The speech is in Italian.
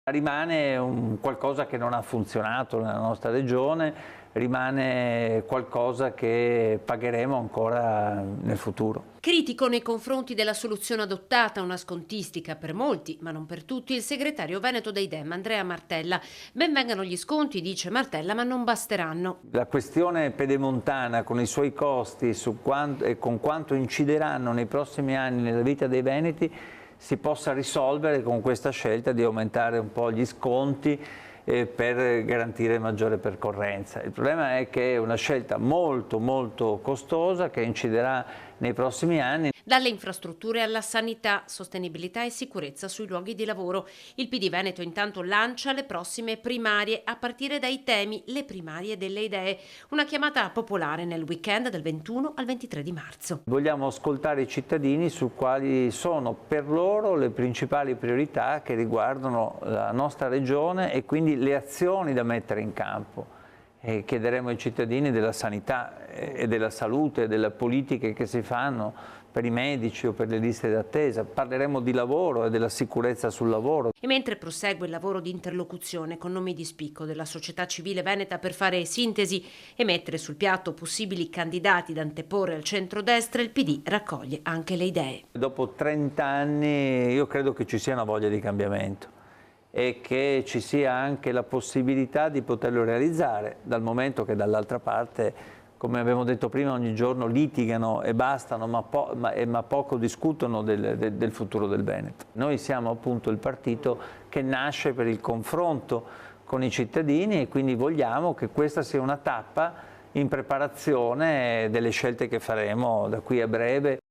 Rimane qualcosa che non ha funzionato nella nostra regione, rimane qualcosa che pagheremo ancora nel futuro. Critico nei confronti della soluzione adottata, una scontistica per molti, ma non per tutti, il segretario veneto dei Dem, Andrea Martella. Ben vengano gli sconti, dice Martella, ma non basteranno. La questione pedemontana, con i suoi costi e con quanto incideranno nei prossimi anni nella vita dei veneti, si possa risolvere con questa scelta di aumentare un po' gli sconti per garantire maggiore percorrenza. Il problema è che è una scelta molto molto costosa che inciderà nei prossimi anni. Dalle infrastrutture alla sanità, sostenibilità e sicurezza sui luoghi di lavoro. Il PD Veneto intanto lancia le prossime primarie a partire dai temi Le primarie delle idee, una chiamata popolare nel weekend del 21 al 23 di marzo. Vogliamo ascoltare i cittadini su quali sono per loro le principali priorità che riguardano la nostra regione e quindi le azioni da mettere in campo. E chiederemo ai cittadini della sanità e della salute, delle politiche che si fanno per i medici o per le liste d'attesa. Parleremo di lavoro e della sicurezza sul lavoro. E mentre prosegue il lavoro di interlocuzione con nomi di spicco della società civile veneta per fare sintesi e mettere sul piatto possibili candidati da anteporre al centrodestra, il PD raccoglie anche le idee. Dopo 30 anni io credo che ci sia una voglia di cambiamento e che ci sia anche la possibilità di poterlo realizzare, dal momento che dall'altra parte, come abbiamo detto prima, ogni giorno litigano e bastano, ma poco discutono del futuro del Veneto. Noi siamo appunto il partito che nasce per il confronto con i cittadini e quindi vogliamo che questa sia una tappa in preparazione delle scelte che faremo da qui a breve